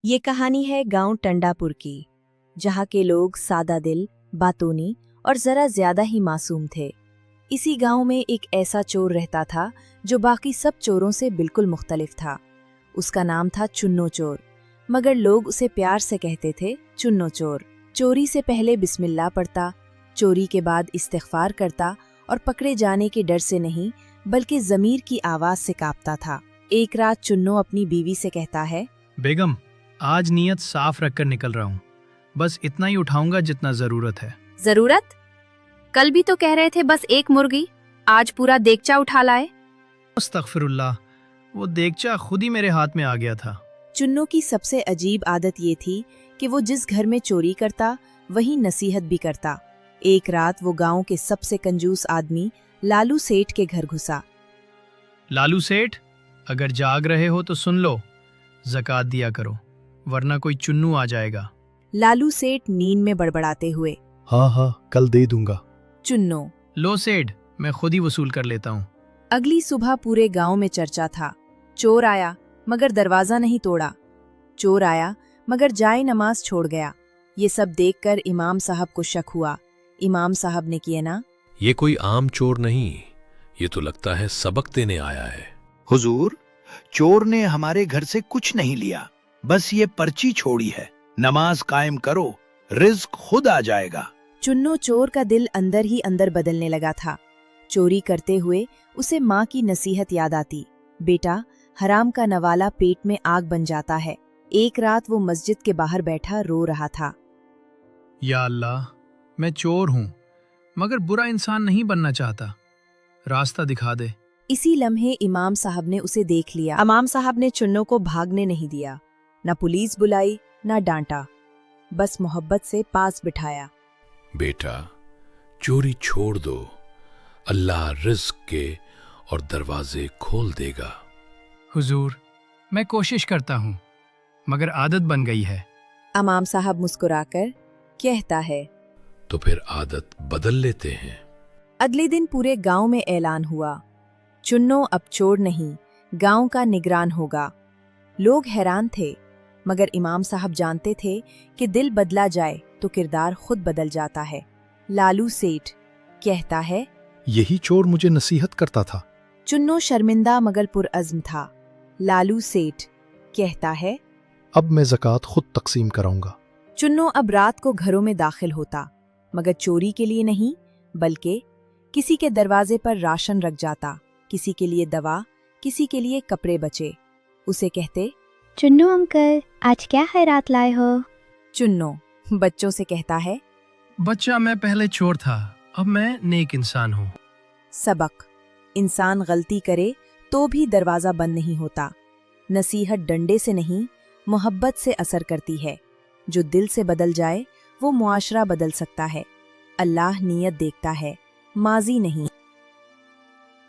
ये कहानी है गांव टंडापुर की, जहाँ के लोग सादा दिल, बातूनी और जरा ज्यादा ही मासूम थे। इसी गांव में एक ऐसा चोर रहता था जो बाकी सब चोरों से बिल्कुल मुख्तलिफ था। उसका नाम था चुन्नो चोर, मगर लोग उसे प्यार से कहते थे चुन्नो चोर। चोरी से पहले बिस्मिल्लाह पढ़ता, चोरी के बाद इस्तिग़फ़ार करता और पकड़े जाने के डर से नहीं बल्कि ज़मीर की आवाज़ से कांपता था। एक रात चुन्नो अपनी बीवी से कहता है, बेगम, आज नीयत साफ रखकर निकल रहा हूँ। बस इतना ही उठाऊंगा जितना जरूरत है। जरूरत? कल भी तो कह रहे थे बस एक मुर्गी, आज पूरा देगचा उठा लाए। अस्तगफिरुल्लाह, वो देगचा खुद ही मेरे हाथ में आ गया था। चुन्नो की सबसे अजीब आदत ये थी कि वो जिस घर में चोरी करता वहीं नसीहत भी करता। एक रात वो गांव के सबसे कंजूस आदमी लालू सेठ के घर घुसा। लालू सेठ, अगर जाग रहे हो तो सुन लो, ज़कात दिया करो वरना कोई चुन्नू आ जाएगा। लालू सेठ नींद में बड़बड़ाते हुए, हाँ कल दे दूंगा। चुन्नो, लो सेठ, मैं खुद ही वसूल कर लेता हूँ। अगली सुबह पूरे गांव में चर्चा था। चोर आया मगर दरवाजा नहीं तोड़ा, चोर आया मगर जाए नमाज छोड़ गया। ये सब देखकर इमाम साहब को शक हुआ। इमाम साहब ने किया ना, ये कोई आम चोर नहीं, ये तो लगता है सबक देने आया है। हुजूर, चोर ने हमारे घर से कुछ नहीं लिया, बस ये पर्ची छोड़ी है। नमाज कायम करो, रिज्क खुद आ जाएगा। चुन्नो चोर का दिल अंदर ही अंदर बदलने लगा था। चोरी करते हुए उसे माँ की नसीहत याद आती, बेटा, हराम का नवाला पेट में आग बन जाता है। एक रात वो मस्जिद के बाहर बैठा रो रहा था। या अल्लाह, मैं चोर हूँ मगर बुरा इंसान नहीं बनना चाहता, रास्ता दिखा दे। इसी लम्हे इमाम साहब ने उसे देख लिया। इमाम साहब ने चुन्नो को भागने नहीं दिया, न पुलिस बुलाई न डांटा, बस मोहब्बत से पास बिठाया। बेटा, चोरी छोड़ दो, अल्लाह रिज्क के और दरवाजे खोल देगा। हुजूर, मैं कोशिश करता हूँ मगर आदत बन गई है। इमाम साहब मुस्कुराकर कहता है, तो फिर आदत बदल लेते हैं। अगले दिन पूरे गांव में ऐलान हुआ, चुन्नो अब चोर नहीं, गांव का निगरान होगा। लोग हैरान थे, मगर इमाम साहब जानते थे कि दिल बदला जाए तो किरदार खुद बदल जाता है। लालू सेठ कहता है, यही चोर मुझे नसीहत करता था। चुन्नो शर्मिंदा मगर पुरअज़्म था। लालू सेठ कहता है, अब मैं ज़कात खुद तकसीम कराऊंगा। चुन्नो अब रात को घरों में दाखिल होता, मगर चोरी के लिए नहीं बल्कि किसी के दरवाजे पर राशन रख जाता, किसी के लिए दवा, किसी के लिए कपड़े बचे। उसे कहते, चुन्नू अंकल, आज क्या खैरात लाए हो? चुन्नो बच्चों से कहता है, बच्चा, मैं पहले चोर था, अब मैं नेक इंसान हूँ। सबक, इंसान गलती करे तो भी दरवाजा बंद नहीं होता। नसीहत डंडे से नहीं मोहब्बत से असर करती है। जो दिल से बदल जाए वो मुआशरा बदल सकता है। अल्लाह नीयत देखता है, माजी नहीं।